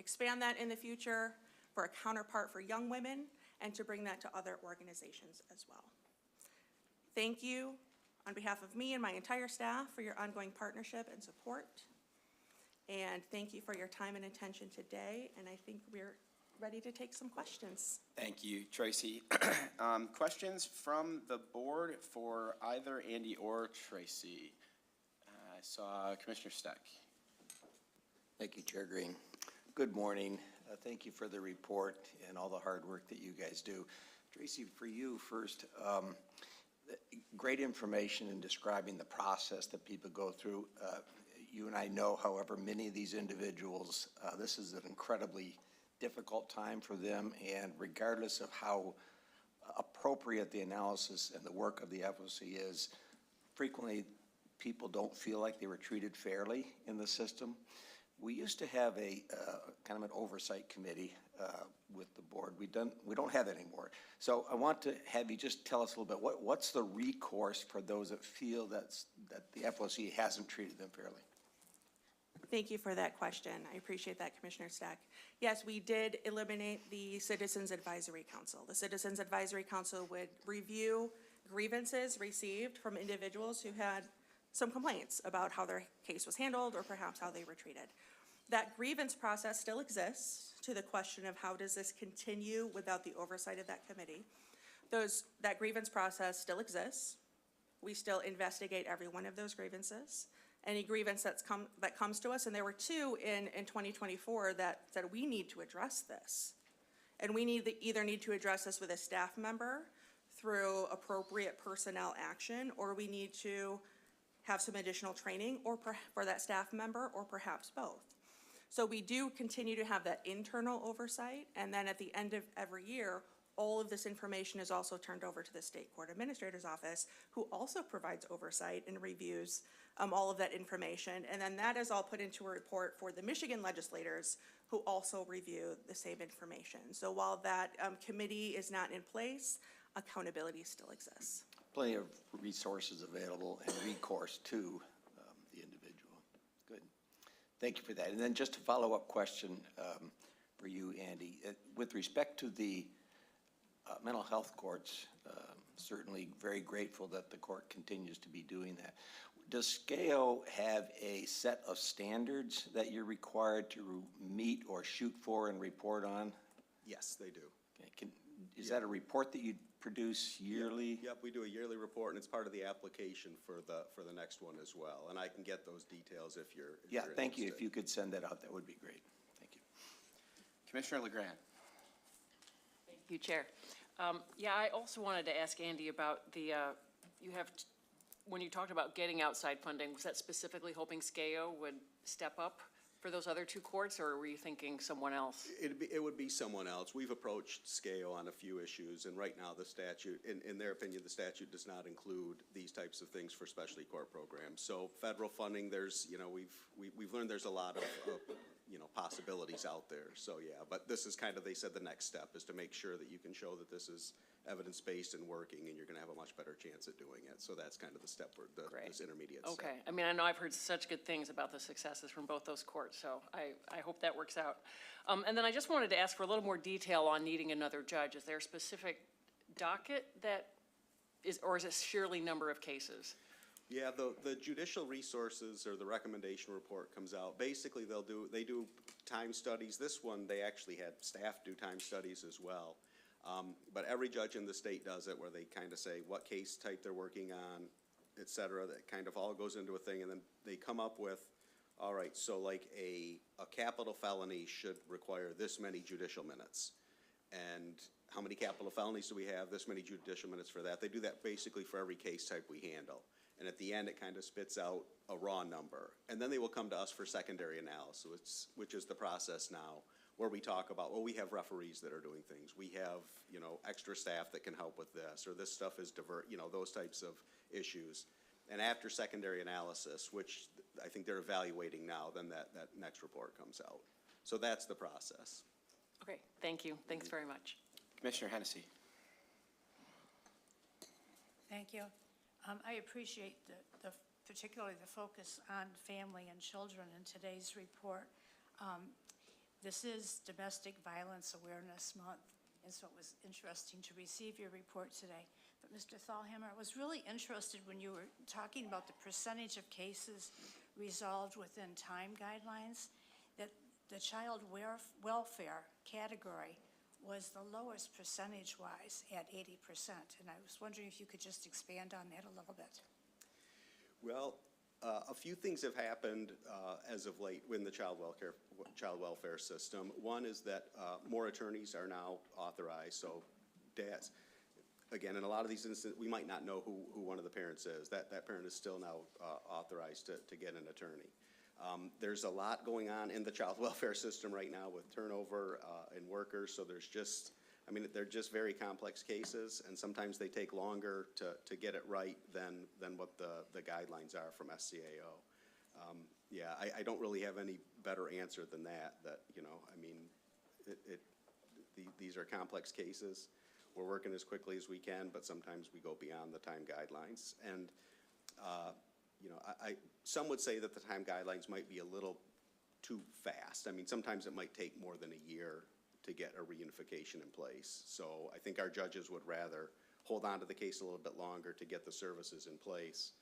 expand that in the future for a counterpart for young women and to bring that to other organizations as well. Thank you on behalf of me and my entire staff for your ongoing partnership and support. And thank you for your time and attention today. And I think we're ready to take some questions. Thank you, Tracy. Questions from the board for either Andy or Tracy? I saw Commissioner Steck. Thank you, Chair Green. Good morning. Thank you for the report and all the hard work that you guys do. Tracy, for you first, great information in describing the process that people go through. You and I know, however, many of these individuals, this is an incredibly difficult time for them, and regardless of how appropriate the analysis and the work of the FOC is, frequently people don't feel like they were treated fairly in the system. We used to have a kind of an oversight committee with the board. We don't have that anymore. So I want to have you just tell us a little bit, what's the recourse for those that feel that the FOC hasn't treated them fairly? Thank you for that question. I appreciate that, Commissioner Stack. Yes, we did eliminate the Citizens Advisory Council. The Citizens Advisory Council would review grievances received from individuals who had some complaints about how their case was handled or perhaps how they were treated. That grievance process still exists to the question of how does this continue without the oversight of that committee. That grievance process still exists. We still investigate every one of those grievances. Any grievance that comes to us, and there were two in 2024 that said we need to address this. And we either need to address this with a staff member through appropriate personnel action, or we need to have some additional training or for that staff member, or perhaps both. So we do continue to have that internal oversight, and then at the end of every year, all of this information is also turned over to the State Court Administrator's Office, who also provides oversight and reviews all of that information. And then that is all put into a report for the Michigan legislators, who also review the same information. So while that committee is not in place, accountability still exists. Plenty of resources available and recourse to the individual. Good. Thank you for that. And then just a follow-up question for you, Andy. With respect to the mental health courts, certainly very grateful that the court continues to be doing that. Does SCAO have a set of standards that you're required to meet or shoot for and report on? Yes, they do. Okay. Is that a report that you produce yearly? Yep, we do a yearly report, and it's part of the application for the next one as well. And I can get those details if you're Thank you. interested. If you could send that out, that would be great. Thank you. Commissioner LeGrand. Thank you, Chair. I also wanted to ask Andy about the, when you talked about getting outside funding, was that specifically hoping SCAO would step up for those other two courts, or were you thinking someone else? It would be someone else. We've approached SCAO on a few issues, and right now the statute, in their opinion, the statute does not include these types of things for specialty court programs. So federal funding, there's, we've learned there's a lot of possibilities out there. So yeah, but this is kind of, they said the next step is to make sure that you can show that this is evidence-based and working, and you're going to have a much better chance at doing it. So that's kind of the step, this intermediate step. Okay. I mean, I know I've heard such good things about the successes from both those courts, so I hope that works out. And then I just wanted to ask for a little more detail on needing another judge. Is there a specific docket that is, or is it sheerly number of cases? Yeah, the judicial resources or the recommendation report comes out. Basically, they do time studies. This one, they actually had staff do time studies as well. But every judge in the state does it, where they kind of say what case type they're working on, et cetera. That kind of all goes into a thing, and then they come up with, all right, so like a capital felony should require this many judicial minutes. And how many capital felonies do we have? This many judicial minutes for that. They do that basically for every case type we handle. And at the end, it kind of spits out a raw number. And then they will come to us for secondary analysis, which is the process now, where we talk about, well, we have referees that are doing things. We have, extra staff that can help with this, or this stuff is those types of issues. And after secondary analysis, which I think they're evaluating now, then that next report comes out. So that's the process. Okay, thank you. Thanks very much. Commissioner Hennessy. Thank you. I appreciate particularly the focus on family and children in today's report. This is Domestic Violence Awareness Month, and so it was interesting to receive your report today. But Mr. Thalhammer, I was really interested when you were talking about the percentage of cases resolved within time guidelines, that the child welfare category was the lowest percentage-wise at 80%. And I was wondering if you could just expand on that a little bit. Well, a few things have happened as of late in the child welfare system. One is that more attorneys are now authorized, so dads, again, in a lot of these instances, we might not know who one of the parents is. That parent is still now authorized to get an attorney. There's a lot going on in the child welfare system right now with turnover in workers, so there's just, I mean, they're just very complex cases, and sometimes they take longer to get it right than what the guidelines are from SCAO. Yeah, I don't really have any better answer than that, you know, I mean, these are complex cases. We're working as quickly as we can, but sometimes we go beyond the time guidelines. And, you know, some would say that the time guidelines might be a little too fast. I mean, sometimes it might take more than a year to get a reunification in place. So I think our judges would rather hold on to the case a little bit longer to get the services in place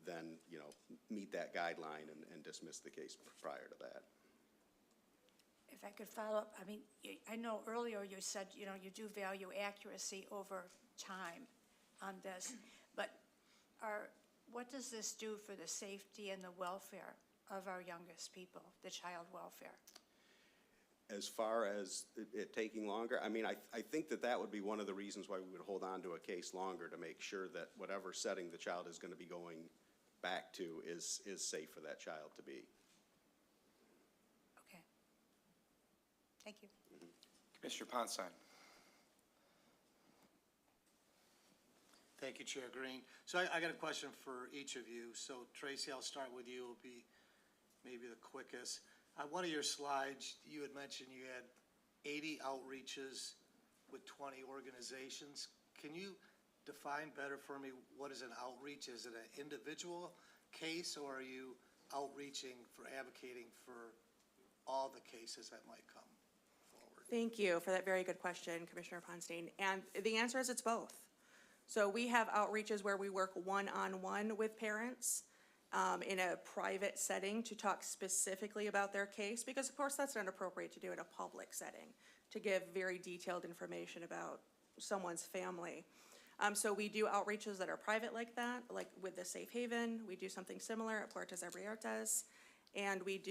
than, you know, meet that guideline and dismiss the case prior to that. If I could follow up, I mean, I know earlier you said, you know, you do value accuracy over time on this, but what does this do for the safety and the welfare of our youngest people, the child welfare? As far as it taking longer, I mean, I think that would be one of the reasons why we would hold on to a case longer, to make sure that whatever setting the child is going to be going back to is safe for that child to be. Okay. Thank you. Commissioner Ponstein. Thank you, Chair Green. So I got a question for each of you. So Tracy, I'll start with you. It'll be maybe the quickest. On one of your slides, you had mentioned you had 80 outreaches with 20 organizations. Can you define better for me what is an outreach? Is it an individual case, or are you outreaching for advocating for all the cases that might come forward? Thank you for that very good question, Commissioner Ponstein. And the answer is it's both. So we have outreaches where we work one-on-one with parents in a private setting to talk specifically about their case, because of course that's not appropriate to do in a public setting, to give very detailed information about someone's family. So we do outreaches that are private like that, like with the Safe Haven. We do something similar at Puertas Abiertas. And we do